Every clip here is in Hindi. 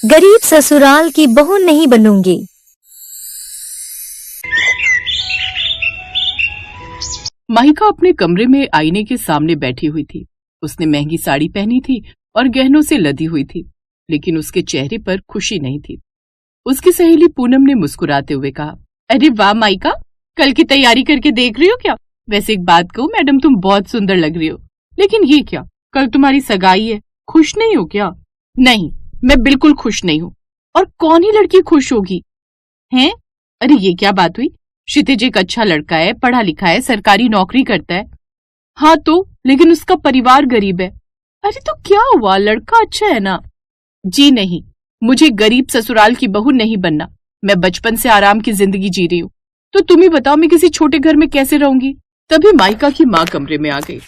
गरीब ससुराल की बहू नहीं बनूंगी। माहिका अपने कमरे में आईने के सामने बैठी हुई थी। उसने महंगी साड़ी पहनी थी और गहनों से लदी हुई थी, लेकिन उसके चेहरे पर खुशी नहीं थी। उसकी सहेली पूनम ने मुस्कुराते हुए कहा, अरे वाह माहिका, कल की तैयारी करके देख रही हो क्या? वैसे एक बात कहूं मैडम, तुम बहुत सुंदर लग रही हो, लेकिन ये क्या, कल तुम्हारी सगाई है, खुश नहीं हो क्या? नहीं, मैं बिल्कुल खुश नहीं हूँ। और कौन ही लड़की खुश होगी? हैं? अरे ये क्या बात हुई? क्षितिज एक अच्छा लड़का है, पढ़ा लिखा है, सरकारी नौकरी करता है। हाँ तो, लेकिन उसका परिवार गरीब है। अरे तो क्या हुआ, लड़का अच्छा है ना? जी नहीं, मुझे गरीब ससुराल की बहू नहीं बनना। मैं बचपन से आराम की जिंदगी जी रही हूँ, तो तुम ही बताओ मैं किसी छोटे घर में कैसे रहूंगी? तभी माइका की माँ कमरे में आ गई।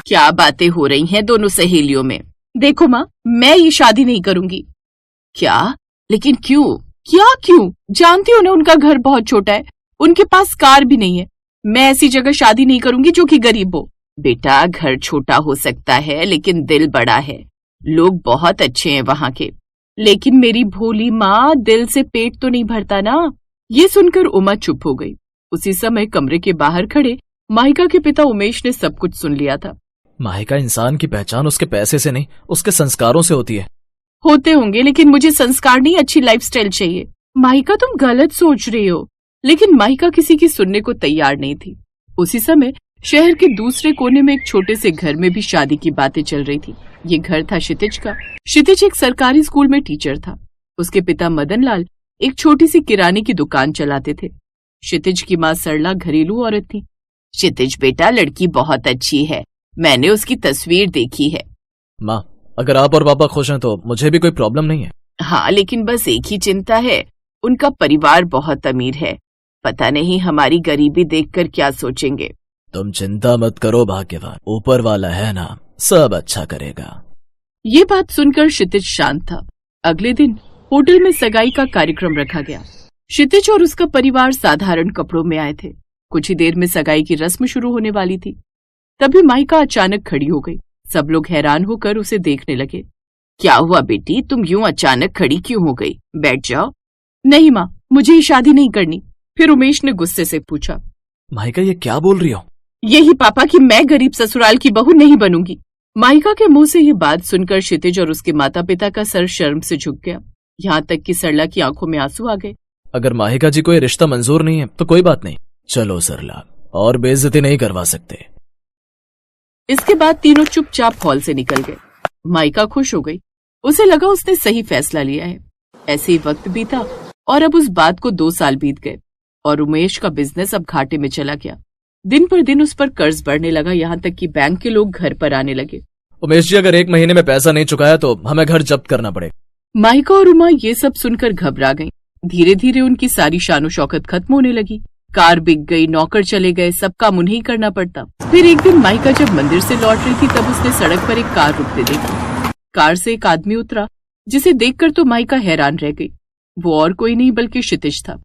क्या बातें हो रही हैं दोनों सहेलियों में? देखो माँ, मैं ये शादी नहीं करूंगी। क्या? लेकिन क्यों? क्या क्यों? जानती हो ना, उनका घर बहुत छोटा है, उनके पास कार भी नहीं है। मैं ऐसी जगह शादी नहीं करूंगी जो कि गरीब हो। बेटा, घर छोटा हो सकता है लेकिन दिल बड़ा है, लोग बहुत अच्छे हैं वहां के। लेकिन मेरी भोली माँ, दिल से पेट तो नहीं भरता ना। ये सुनकर उमा चुप हो गई। उसी समय कमरे के बाहर खड़े माहिका के पिता उमेश ने सब कुछ सुन लिया था। माहिका, इंसान की पहचान उसके पैसे से नहीं, उसके संस्कारों से होती है। होते होंगे, लेकिन मुझे संस्कार नहीं, अच्छी लाइफस्टाइल चाहिए। माहिका, तुम गलत सोच रही हो। लेकिन माहिका किसी की सुनने को तैयार नहीं थी। उसी समय शहर के दूसरे कोने में एक छोटे से घर में भी शादी की बातें चल रही थी। ये घर था क्षितिज का। क्षितिज एक सरकारी स्कूल में टीचर था। उसके पिता मदन लाल एक छोटी सी किराने की दुकान चलाते थे। क्षितिज की माँ सरला घरेलू औरत थी। क्षितिज बेटा, लड़की बहुत अच्छी है, मैंने उसकी तस्वीर देखी है। माँ, अगर आप और पापा खुश हैं तो मुझे भी कोई प्रॉब्लम नहीं है। हाँ, लेकिन बस एक ही चिंता है, उनका परिवार बहुत अमीर है। पता नहीं हमारी गरीबी देखकर क्या सोचेंगे। तुम चिंता मत करो भाग्यवान, ऊपर वाला है ना, सब अच्छा करेगा। ये बात सुनकर क्षितिज शांत था। अगले दिन होटल में सगाई का कार्यक्रम रखा गया। क्षितिज और उसका परिवार साधारण कपड़ों में आए थे। कुछ ही देर में सगाई की रस्म शुरू होने वाली थी। तभी माहिका अचानक खड़ी हो गई। सब लोग हैरान होकर उसे देखने लगे। क्या हुआ बेटी, तुम यूं अचानक खड़ी क्यों हो गई? बैठ जाओ। नहीं माँ, मुझे ये शादी नहीं करनी। फिर उमेश ने गुस्से से पूछा। माहिका, ये क्या बोल रही हो? यही पापा कि मैं गरीब ससुराल की बहू नहीं बनूंगी। माहिका के मुंह से ये बात सुनकर क्षितिज और उसके माता पिता का सर शर्म से झुक गया। यहाँ तक कि सरला की आंखों में आंसू आ गए। अगर माहिका जी को ये रिश्ता मंजूर नहीं है तो कोई बात नहीं, चलो सरला, और बेइज्जती नहीं करवा सकते। इसके बाद तीनों चुपचाप हॉल से निकल गए। माहिका खुश हो गई। उसे लगा उसने सही फैसला लिया है। ऐसे ही वक्त बीता और अब उस बात को 2 साल बीत गए और उमेश का बिजनेस अब घाटे में चला गया। दिन पर दिन उस पर कर्ज बढ़ने लगा, यहाँ तक कि बैंक के लोग घर पर आने लगे। उमेश जी, अगर 1 महीने में पैसा नहीं चुकाया तो हमें घर जब्त करना पड़ेगा। माहिका और उमा ये सब सुनकर घबरा गईं। धीरे धीरे उनकी सारी शानो शौकत खत्म होने लगी। कार बिक गई, नौकर चले गए, सब काम उन्हें ही करना पड़ता। फिर एक दिन माहिका जब मंदिर से लौट रही थी तब उसने सड़क पर एक कार रुकते देखी। कार से एक आदमी उतरा, जिसे देखकर तो माहिका हैरान रह गई। वो और कोई नहीं बल्कि क्षितिज था।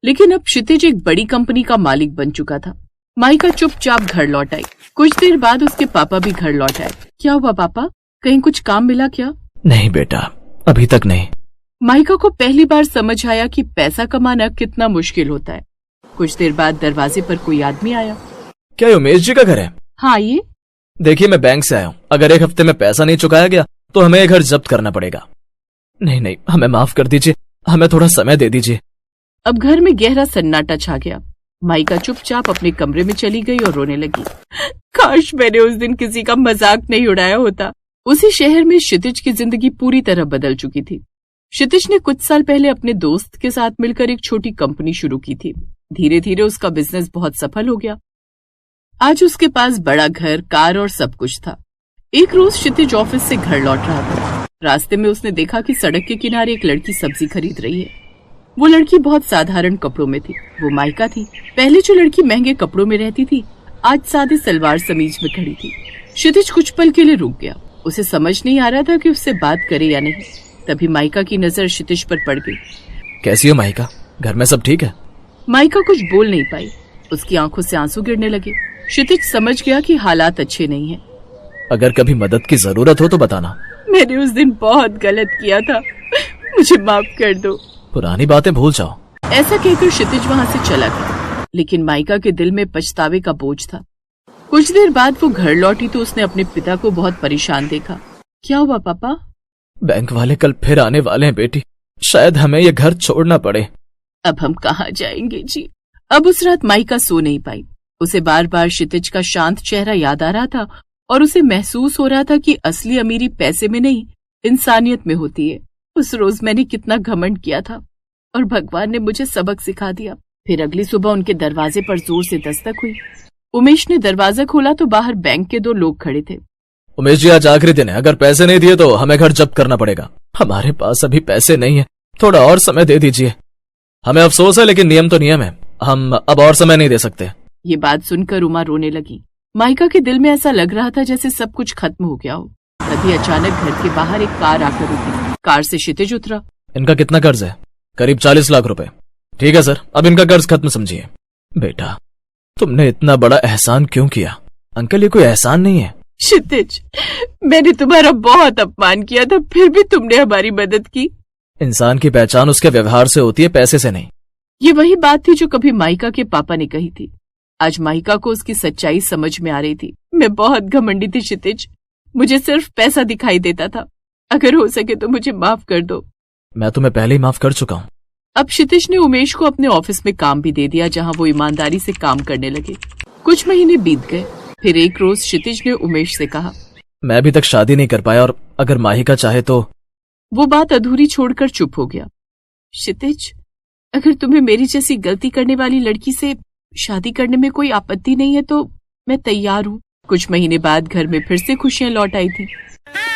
लेकिन अब क्षितिज एक बड़ी कंपनी का मालिक बन चुका था। माहिका चुपचाप घर लौट आई। कुछ देर बाद उसके पापा भी घर लौट आए। क्या हुआ पापा, कहीं कुछ काम मिला क्या? नहीं बेटा, अभी तक नहीं। माहिका को पहली बार समझ आया कि पैसा कमाना कितना मुश्किल होता है। कुछ देर बाद दरवाजे पर कोई आदमी आया। क्या ये उमेश जी का घर है? हाँ, ये देखिए, मैं बैंक से आया हूँ। अगर 1 हफ्ते में पैसा नहीं चुकाया गया तो हमें ये घर जब्त करना पड़ेगा। नहीं नहीं, हमें माफ कर दीजिए, हमें थोड़ा समय दे दीजिए। अब घर में गहरा सन्नाटा छा गया। माहिका चुपचाप अपने कमरे में चली गई और रोने लगी। काश मैंने उस दिन किसी का मजाक नहीं उड़ाया होता। उसी शहर में क्षितिज की जिंदगी पूरी तरह बदल चुकी थी। क्षितिज ने कुछ साल पहले अपने दोस्त के साथ मिलकर एक छोटी कंपनी शुरू की थी। धीरे धीरे उसका बिजनेस बहुत सफल हो गया। आज उसके पास बड़ा घर, कार और सब कुछ था। एक रोज क्षितिज ऑफिस से घर लौट रहा था। रास्ते में उसने देखा कि सड़क के किनारे एक लड़की सब्जी खरीद रही है। वो लड़की बहुत साधारण कपड़ों में थी। वो माहिका थी। पहले जो लड़की महंगे कपड़ों में रहती थी, आज सादे सलवार समीज में खड़ी थी। क्षितिज कुछ पल के लिए रुक गया। उसे समझ नहीं आ रहा था कि उससे बात करे या नहीं। तभी माहिका की नजर क्षितिज पर पड़ गई। कैसी हो माहिका, घर में सब ठीक है? माहिका कुछ बोल नहीं पाई। उसकी आंखों से आंसू गिरने लगे। क्षितिज समझ गया कि हालात अच्छे नहीं हैं। अगर कभी मदद की जरूरत हो तो बताना। मैंने उस दिन बहुत गलत किया था। मुझे माफ कर दो। पुरानी बातें भूल जाओ। ऐसा कहकर क्षितिज वहां से चला गया, लेकिन माइका के दिल में पछतावे का बोझ था। कुछ देर बाद वो घर लौटी तो उसने अपने पिता को बहुत परेशान देखा। क्या हुआ पापा? बैंक वाले कल फिर आने वाले हैं बेटी, शायद हमें ये घर छोड़ना पड़े। अब हम कहाँ जाएंगे जी? अब उस रात माइका सो नहीं पाई। उसे बार बार क्षितिज का शांत चेहरा याद आ रहा था और उसे महसूस हो रहा था कि असली अमीरी पैसे में नहीं, इंसानियत में होती है। उस रोज मैंने कितना घमंड किया था और भगवान ने मुझे सबक सिखा दिया। फिर अगली सुबह उनके दरवाजे पर जोर से दस्तक हुई। उमेश ने दरवाजा खोला तो बाहर बैंक के 2 लोग खड़े थे। उमेश जी, आज आखिरी दिन है, अगर पैसे नहीं दिए तो हमें घर जब्त करना पड़ेगा। हमारे पास अभी पैसे नहीं है, थोड़ा और समय दे दीजिए। हमें अफसोस है, लेकिन नियम तो नियम है, हम अब और समय नहीं दे सकते। ये बात सुनकर उमा रोने लगी। माइका के दिल में ऐसा लग रहा था जैसे सब कुछ खत्म हो गया हो। तभी अचानक घर के बाहर एक कार आकर रुकी। कार से क्षितिज उतरा। इनका कितना कर्ज है? करीब 40 लाख रुपए। ठीक है सर, अब इनका कर्ज खत्म समझिए। बेटा, तुमने इतना बड़ा एहसान क्यों किया? अंकल, ये कोई एहसान नहीं है। क्षितिज, मैंने तुम्हारा बहुत अपमान किया था, फिर भी तुमने हमारी मदद की। इंसान की पहचान उसके व्यवहार से होती है, पैसे से नहीं। ये वही बात थी जो कभी माइका के पापा ने कही थी। आज माइका को उसकी सच्चाई समझ में आ रही थी। मैं बहुत घमंडी थी क्षितिज, मुझे सिर्फ पैसा दिखाई देता था। अगर हो सके तो मुझे माफ कर दो। मैं तुम्हें पहले ही माफ कर चुका हूँ। अब क्षितिज ने उमेश को अपने ऑफिस में काम भी दे दिया, जहाँ वो ईमानदारी से काम करने लगे। कुछ महीने बीत गए। फिर एक रोज क्षितिज ने उमेश से कहा, मैं अभी तक शादी नहीं कर पाया और अगर माहिका चाहे तो। वो बात अधूरी छोड़कर चुप हो गया। क्षितिज, अगर तुम्हें मेरी जैसी गलती करने वाली लड़की से शादी करने में कोई आपत्ति नहीं है तो मैं तैयार हूँ। कुछ महीने बाद घर में फिर से खुशियां लौट आई थी।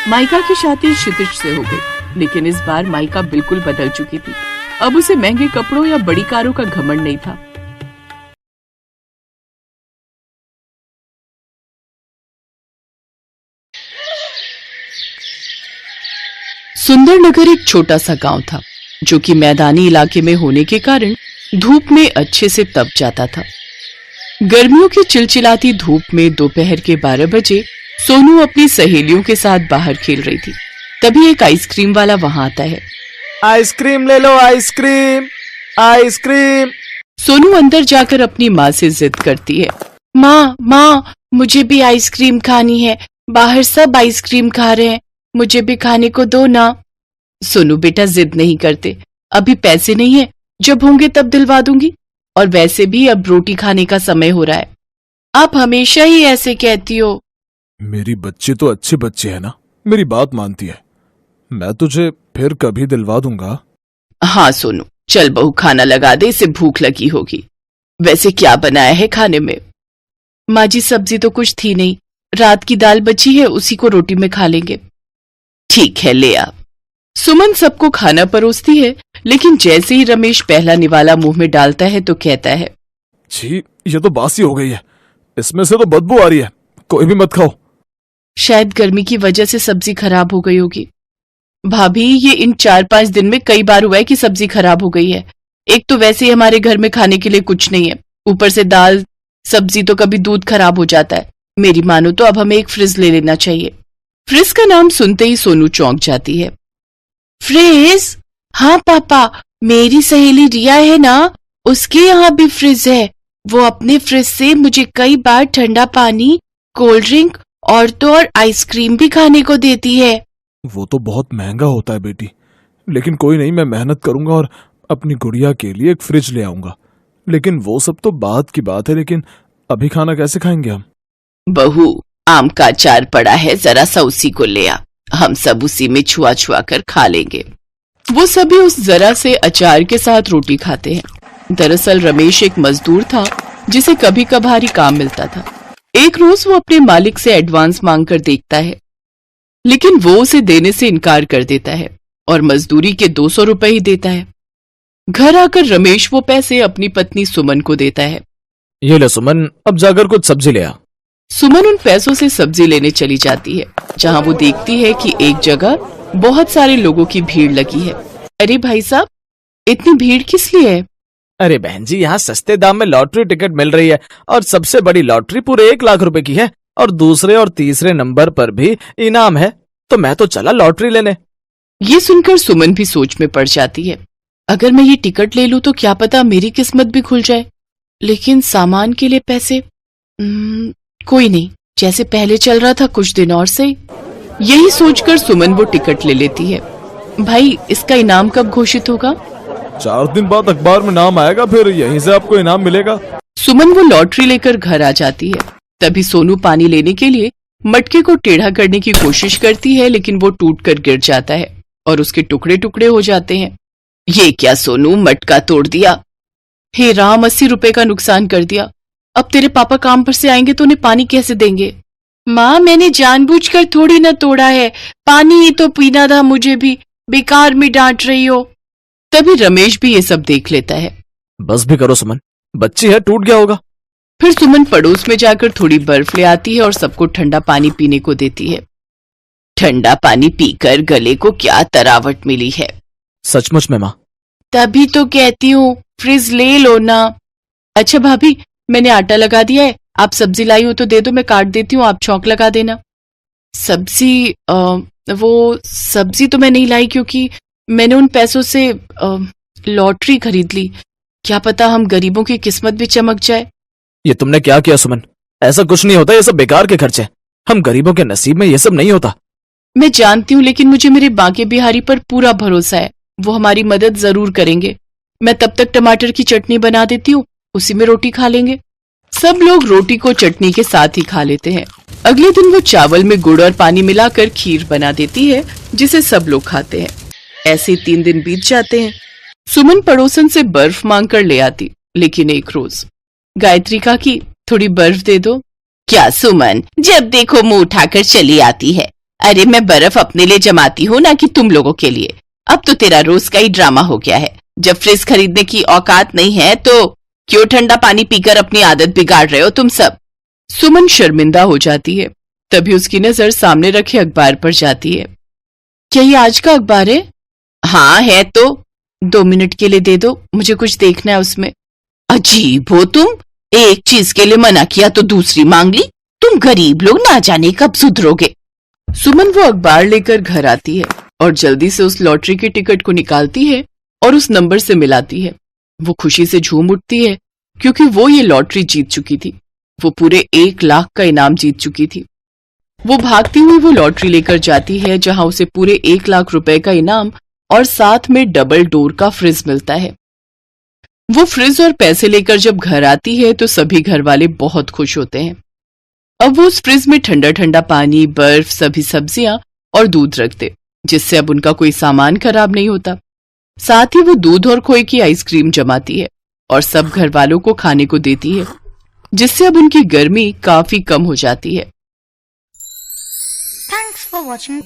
माइका की शादी क्षितिज से हो गई, लेकिन इस बार माइका बिल्कुल बदल चुकी थी। अब उसे महंगे कपड़ों या बड़ी कारों का घमंड नहीं था। सुंदरनगर एक छोटा सा गांव था, जो कि मैदानी इलाके में होने के कारण धूप में अच्छे से तप जाता था। गर्मियों की चिलचिलाती धूप में दोपहर के 12 बजे सोनू अपनी सहेलियों के साथ बाहर खेल रही थी। तभी एक आइसक्रीम वाला वहां आता है। आइसक्रीम ले लो, आइसक्रीम, आइसक्रीम। सोनू अंदर जाकर अपनी माँ से जिद करती है। माँ, मुझे भी आइसक्रीम खानी है। बाहर सब आइसक्रीम खा रहे हैं, मुझे भी खाने को दो ना। सोनू बेटा, जिद नहीं करते, अभी पैसे नहीं है, जब होंगे तब दिलवा दूंगी। और वैसे भी अब रोटी खाने का समय हो रहा है। आप हमेशा ही ऐसे कहती हो। मेरी बच्ची तो अच्छी बच्ची है ना, मेरी बात मानती है। मैं तुझे फिर कभी दिलवा दूंगा। हाँ सोनू, चल बहू खाना लगा दे, इसे भूख लगी होगी। वैसे क्या बनाया है खाने में? माँ जी, सब्जी तो कुछ थी नहीं, रात की दाल बची है, उसी को रोटी में खा लेंगे। ठीक है, ले आ। सुमन सबको खाना परोसती है, लेकिन जैसे ही रमेश पहला निवाला मुंह में डालता है तो कहता है, छी, ये तो बासी हो गई है, इसमें से तो बदबू आ रही है, कोई भी मत खाओ। शायद गर्मी की वजह से सब्जी खराब हो गई होगी। भाभी, ये इन 4-5 दिन में कई बार हुआ है कि सब्जी खराब हो गई है। एक तो वैसे ही हमारे घर में खाने के लिए कुछ नहीं है, ऊपर से दाल सब्जी तो कभी दूध खराब हो जाता है। मेरी मानो तो अब हमें एक फ्रिज ले लेना चाहिए। फ्रिज का नाम सुनते ही सोनू चौंक जाती है। फ्रिज? हाँ पापा, मेरी सहेली रिया है ना, उसके यहाँ भी फ्रिज है। वो अपने फ्रिज से मुझे कई बार ठंडा पानी, कोल्ड ड्रिंक और तो और आइसक्रीम भी खाने को देती है। वो तो बहुत महंगा होता है बेटी, लेकिन कोई नहीं, मैं मेहनत करूंगा और अपनी गुड़िया के लिए एक फ्रिज ले आऊंगा। लेकिन वो सब तो बाद की बात है, लेकिन अभी खाना कैसे खाएंगे हम? बहू, आम का अचार पड़ा है, जरा सा उसी को ले आ, हम सब उसी में छुआ छुआ कर खा लेंगे। वो सभी उस जरा से अचार के साथ रोटी खाते हैं। दरअसल रमेश एक मजदूर था जिसे कभी कभारी काम मिलता था। एक रोज वो अपने मालिक से एडवांस मांगकर देखता है, लेकिन वो उसे देने से इनकार कर देता है और मजदूरी के 200 रुपए ही देता है। घर आकर रमेश वो पैसे अपनी पत्नी सुमन को देता है। ये ले सुमन, अब जाकर कुछ सब्जी ले आ। सुमन उन पैसों से सब्जी लेने चली जाती है, जहां वो देखती है कि एक जगह बहुत सारे लोगों की भीड़ लगी है। अरे भाई साहब, इतनी भीड़ किस लिए है? अरे बहन जी, यहाँ सस्ते दाम में लॉटरी टिकट मिल रही है और सबसे बड़ी लॉटरी पूरे 1 लाख रुपए की है और दूसरे और तीसरे नंबर पर भी इनाम है, तो मैं तो चला लॉटरी लेने। ये सुनकर सुमन भी सोच में पड़ जाती है। अगर मैं ये टिकट ले लूं तो क्या पता मेरी किस्मत भी खुल जाए, लेकिन सामान के लिए पैसे कोई नहीं, जैसे पहले चल रहा था कुछ दिन और सही। यही सोचकर सुमन वो टिकट ले लेती है। भाई, इसका इनाम कब घोषित होगा? 4 दिन बाद अखबार में नाम आएगा, फिर यहीं से आपको इनाम मिलेगा। सुमन वो लॉटरी लेकर घर आ जाती है। तभी सोनू पानी लेने के लिए मटके को टेढ़ा करने की कोशिश करती है, लेकिन वो टूटकर गिर जाता है और उसके टुकड़े टुकड़े हो जाते हैं। ये क्या सोनू, मटका तोड़ दिया? हे राम, 80 रुपए का नुकसान कर दिया। अब तेरे पापा काम पर से आएंगे तो उन्हें पानी कैसे देंगे? माँ, मैंने जानबूझकर थोड़ी ना तोड़ा है, पानी ही तो पीना था मुझे भी, बेकार में डांट रही हो। तभी रमेश भी ये सब देख लेता है। बस भी करो सुमन, बच्ची है, टूट गया होगा। फिर सुमन पड़ोस में जाकर थोड़ी बर्फ ले आती है और सबको ठंडा पानी पीने को देती है। ठंडा पानी पीकर गले को क्या तरावट मिली है। सचमुच में माँ। तभी तो कहती हूँ फ्रिज ले लो ना। अच्छा भाभी, मैंने आटा लगा दिया है, आप सब्जी लाई हो तो दे दो, मैं काट देती हूँ, आप चौक लगा देना। सब्जी? वो सब्जी तो मैं नहीं लाई, क्योंकि मैंने उन पैसों से लॉटरी खरीद ली। क्या पता हम गरीबों की किस्मत भी चमक जाए। ये तुमने क्या किया सुमन? ऐसा कुछ नहीं होता, ये सब बेकार के खर्चे। हम गरीबों के नसीब में ये सब नहीं होता। मैं जानती हूँ, लेकिन मुझे मेरे बांके बिहारी पर पूरा भरोसा है, वो हमारी मदद जरूर करेंगे। मैं तब तक टमाटर की चटनी बना देती हूँ, उसी में रोटी खा लेंगे। सब लोग रोटी को चटनी के साथ ही खा लेते हैं। अगले दिन वो चावल में गुड़ और पानी मिलाकर खीर बना देती है, जिसे सब लोग खाते हैं। ऐसे 3 दिन बीत जाते हैं। सुमन पड़ोसन से बर्फ मांग कर ले आती, लेकिन एक रोज गायत्री काकी, थोड़ी बर्फ दे दो। क्या सुमन, जब देखो मुंह उठाकर चली आती है। अरे मैं बर्फ अपने लिए जमाती हूँ ना कि तुम लोगों के लिए। अब तो तेरा रोज का ही ड्रामा हो गया है। जब फ्रिज खरीदने की औकात नहीं है तो क्यों ठंडा पानी पीकर अपनी आदत बिगाड़ रहे हो तुम सब? सुमन शर्मिंदा हो जाती है। तभी उसकी नजर सामने रखे अखबार पर जाती है। क्या ये आज का अखबार है? हाँ है तो। 2 मिनट के लिए दे दो, मुझे कुछ देखना है उसमें। अजीब हो तुम, एक चीज के लिए मना किया तो दूसरी मांग ली। तुम गरीब लोग ना जाने कब सुधरोगे। सुमन वो अखबार लेकर घर आती है और जल्दी से उस लॉटरी के टिकट को निकालती है और उस नंबर से मिलाती है। वो खुशी से झूम उठती है, क्योंकि वो ये लॉटरी जीत चुकी थी। वो पूरे 1 लाख का इनाम जीत चुकी थी। वो भागती हुई वो लॉटरी लेकर जाती है, जहां उसे पूरे 1 लाख रुपए का इनाम और साथ में डबल डोर का फ्रिज मिलता है। वो फ्रिज और पैसे लेकर जब घर आती है तो सभी घर वाले बहुत खुश होते हैं। अब वो उस फ्रिज में ठंडा ठंडा पानी, बर्फ, सभी सब्जियां और दूध रखते, जिससे अब उनका कोई सामान खराब नहीं होता। साथ ही वो दूध और खोए की आइसक्रीम जमाती है और सब घर वालों को खाने को देती है, जिससे अब उनकी गर्मी काफी कम हो जाती है। Thanks for watching.